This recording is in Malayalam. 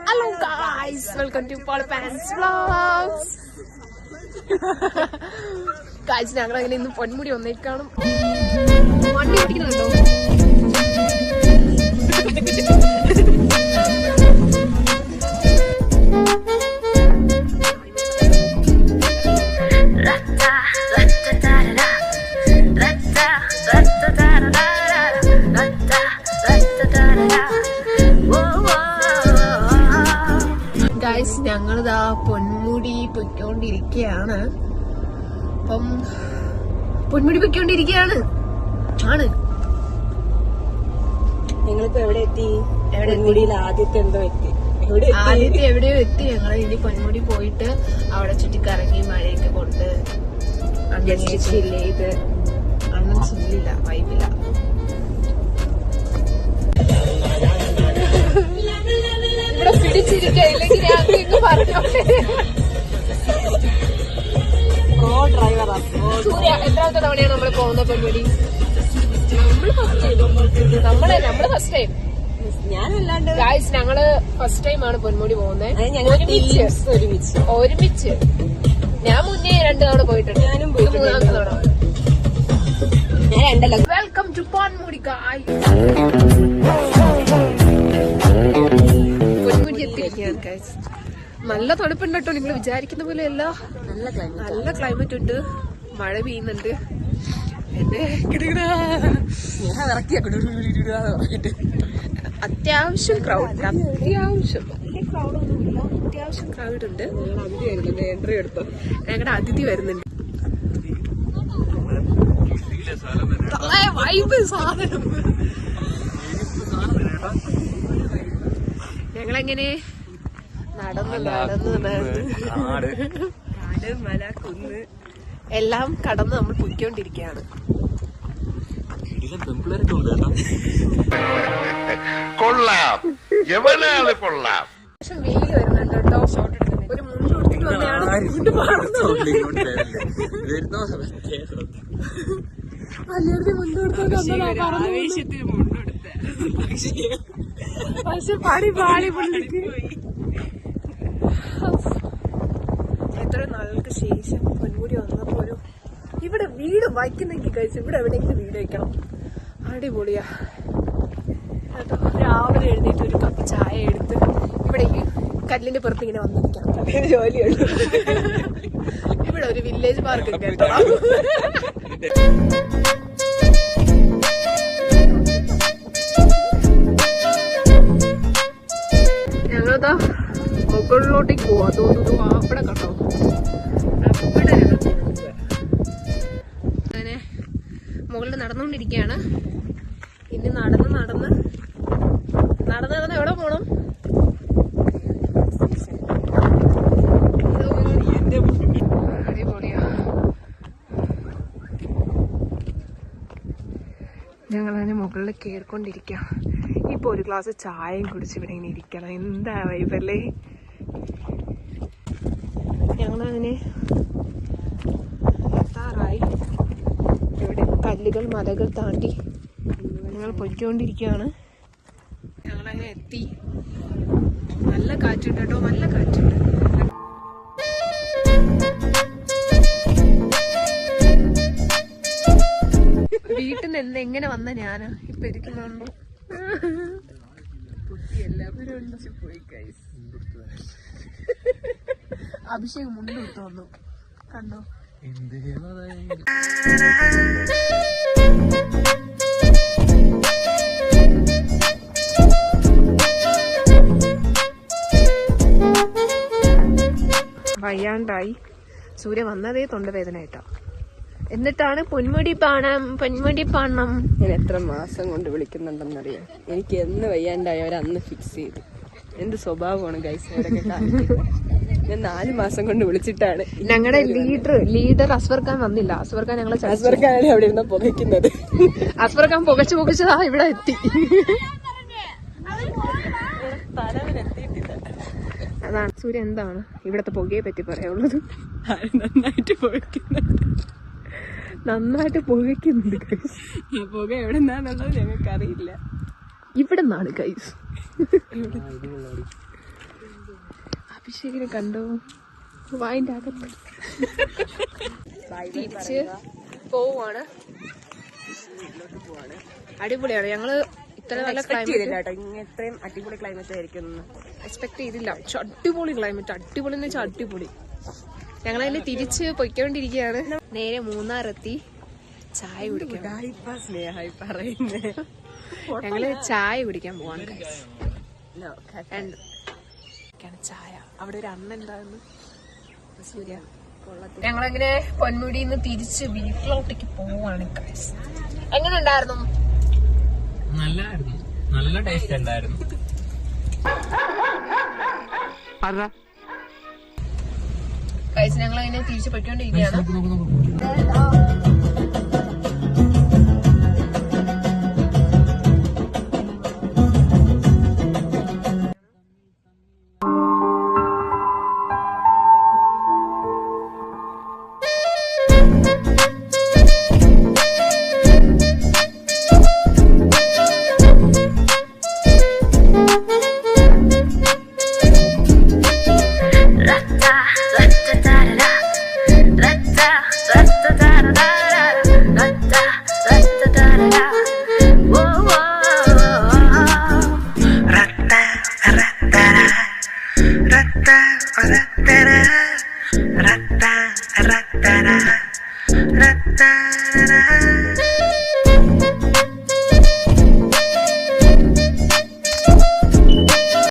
Hello guys, welcome to Paul Pants Vlogs. Guys, ഞങ്ങൾ അങ്ങനെ ഇന്ന് പൊന്മുടി വന്നേക്കാണ്. വണ്ടി ഓടിക്കുന്നുണ്ടോ? ഗൈസ്, ഞങ്ങളിതാ പൊന്മുടി പൊയ്ക്കൊണ്ടിരിക്കുകയാണ്. അപ്പം പൊന്മുടി പൊയ്ക്കൊണ്ടിരിക്കുകയാണ്. ഞങ്ങളിപ്പോ എവിടെ എത്തി? പൊന്മുടിയിൽ ആദ്യത്തെ എന്തോ എത്തി, ആദ്യത്തെ എവിടെയോ എത്തി. ഞങ്ങൾ ഇനി പൊന്മുടി പോയിട്ട് അവിടെ ചുറ്റിക്കറങ്ങി മഴയൊക്കെ കൊണ്ട് ചില്ലേത്. അന്നും ചില്ലില്ല, വൈബില്ല. ഇവിടെ പിടിച്ചിരിക്കുക, ഇല്ലെങ്കിൽ ഞാൻ പറഞ്ഞോട്ടെ. സൂര്യ, എത്രാമത്തെ തവണയാണ് നമ്മൾ പോകുന്ന പൊന്മുടി? നമ്മള് ഫസ്റ്റ് ടൈം. ഞാനല്ലാണ്ട് ഗായ്സ്, ഞങ്ങള് ഫസ്റ്റ് ടൈം ആണ് പൊന്മുടി പോകുന്നത്. ഒരുമിച്ച്. ഞാൻ മുന്നേ 2 തവണ പോയിട്ടുണ്ട്. ഞാനും 3ാമത്തെ തവണ. ഞാൻ 2 welcome to Ponmudi guys. Ponmudi എത്തിയിരിക്കുകയാണ് ഗായ്സ്. നല്ല തണുപ്പുണ്ട് കേട്ടോ, നിങ്ങൾ വിചാരിക്കുന്ന പോലെ അല്ല. നല്ല ക്ലൈമറ്റ് ഉണ്ട്, മഴ പെയ്യുന്നുണ്ട്. എന്നെ അത്യാവശ്യം ക്രൗഡ്, അത്യാവശ്യം വലിയ ക്രൗഡൊന്നുമില്ല, അത്യാവശ്യം ക്രൗഡ് ഉണ്ട്. എൻട്രി എടുത്തു. ഞങ്ങളുടെ അതിഥി വരുന്നുണ്ട്. വൈബ് സാധനം. ഞങ്ങളെങ്ങനെ നടന്ന് കാട്, മല, കുന്ന് എല്ലാം കടന്ന് നമ്മൾ പൊയ്ക്കൊണ്ടിരിക്കുകയാണ്. കൊള്ളാം, എവനാണ് കൊള്ളാം. പക്ഷെ വെയിൽ വരുന്നുണ്ട് കേട്ടോ. ഒരു മുണ്ട് കൊടുത്തിട്ട് വന്നെയാണ്. വലിയൊരു മുണ്ട് കൊടുത്തോണ്ട് പക്ഷെ പാടി പുള്ളിക്ക്. എത്ര നാളുകൾക്ക് ശേഷം പൊന്മുടി വന്നപ്പോലും ഇവിടെ വീട് വയ്ക്കുന്നെങ്കിൽ കഴിച്ച് ഇവിടെ എവിടെയെങ്കിലും വീട് വയ്ക്കണം. അടിപൊളിയാ കേട്ടോ. രാവിലെ എഴുന്നേറ്റ് ഒരു കപ്പ് ചായ എടുത്ത് ഇവിടെ ഈ കല്ലിന്റെ പുറത്ത് ഇങ്ങനെ വന്നിരിക്കണം. ജോലിയുള്ളൂ. ഇവിടെ ഒരു വില്ലേജ് പാർക്ക് കേട്ടോ. ഞങ്ങളിതാ മുകളിലോട്ടേക്ക് പോവാ തോന്നുന്നു. അവിടെ കണ്ടോ, അവിടെ അങ്ങനെ മുകളിൽ നടന്നുകൊണ്ടിരിക്കുകയാണ്. ഇനി നടന്ന് എവിടെ പോണം? അടിപൊളിയാ. ഞങ്ങളതിന് മുകളിൽ കയറിക്കൊണ്ടിരിക്കാം. ഇപ്പൊ ഒരു ഗ്ലാസ് ചായയും കുടിച്ച് ഇവിടെ ഇങ്ങനെ ഇരിക്കണം. എന്താ വൈബല്ലേ. ഞങ്ങളങ്ങനെ എത്താറായി. ഇവിടെ കല്ലുകൾ, മലകൾ താണ്ടി ഞങ്ങൾ പൊയ്ക്കൊണ്ടിരിക്കുകയാണ്. ഞങ്ങളങ്ങനെ എത്തി. നല്ല കാറ്റുണ്ട് കേട്ടോ, നല്ല കാറ്റുണ്ട്. വീട്ടിൽ നിന്ന് എങ്ങനെ വന്ന ഞാനാ ഇപ്പൊ ഇരിക്കുന്നുണ്ടോ? എല്ലാവരും ഒന്നിച്ച് പോയി ഗൈസ്. അഭിഷേകം മുണ്ട് കൊടുത്തു വന്നു കണ്ടോ. വയ്യാണ്ടായി. സൂര്യ വന്നതേ തൊണ്ടവേദന ആയിട്ടാ. എന്നിട്ടാണ് പൊന്മുടി പാണം. ഞാൻ എത്ര മാസം കൊണ്ട് വിളിക്കുന്നുണ്ടെന്നറിയാം. എനിക്ക് എന്ന് വയ്യാണ്ടായവരന്ന് ഫിക്സ് ചെയ്തു. എന്ത് സ്വഭാവമാണ് ഗൈസ് അവരൊക്കെ കാണിക്കുന്നത്. ഞാൻ 4 മാസം കൊണ്ട് വിളിച്ചിട്ടാണ്. ഞങ്ങളുടെ ലീഡർ അസ്വർ ഖാൻ വന്നില്ല. അസ്വർ ഖാൻ ഞങ്ങളെ അസ്വർ ഖാനാണ് അവിടെ ഇരുന്ന് പുകയ്ക്കുന്നത്. അസ്വർ ഖാൻ പുകച്ചതാ ഇവിടെ എത്തി. അതാണ് സൂര്യ. എന്താണ് ഇവിടത്തെ പുകയെ പറ്റി പറയാനുള്ളത്? നന്നായിട്ട് പുകയ്ക്കുന്നുണ്ട് ഗൈസ്. പുക എവിടെ നിന്നാന്നുള്ളത് ഞങ്ങൾക്ക് അറിയില്ല. ഇവിടെ നിന്നാണ് ഗൈസ്. അഭിഷേകിനെ കണ്ടോ വായിന്റെ അകത്ത് തിരിച്ച് പോവാണ്. അടിപൊളിയാണ്. ഞങ്ങള് ഇത്ര നല്ല ക്ലൈമറ്റ് ഇത്രയും അടിപൊളി ക്ലൈമറ്റ് ആയിരിക്കും എക്സ്പെക്ട് ചെയ്തില്ല. അടിപൊളി ക്ലൈമറ്റ്, അടിപൊളി എന്ന് വെച്ചാൽ അടിപൊളി. ഞങ്ങളതിന് തിരിച്ച് പൊയ്ക്കൊണ്ടിരിക്കുകയാണ്. നേരെ മൂന്നാറെത്തി ചായ കുടിക്കാൻ. ഞങ്ങള് ചായ കുടിക്കാൻ പോവാണ്. ചായ അവിടെ ഒരു അണ്ണ ഉണ്ടായിരുന്നു. സൂര്യ ഞങ്ങളങ്ങനെ പൊന്മുടിയിൽ നിന്ന് തിരിച്ച് വീട്ടിലോട്ടേക്ക് പോവാണ്. എങ്ങനെ ഉണ്ടായിരുന്നു? നല്ലായിരുന്നു, നല്ല ടേസ്റ്റ് ഉണ്ടായിരുന്നു. ഞങ്ങളങ്ങനെ തിരിച്ച് പൊയ്ക്കൊണ്ടിരിക്കുകയാണ്. Ra-ta-ra-ta-ra, ra-ta-ra, ra-ta-ra-ra.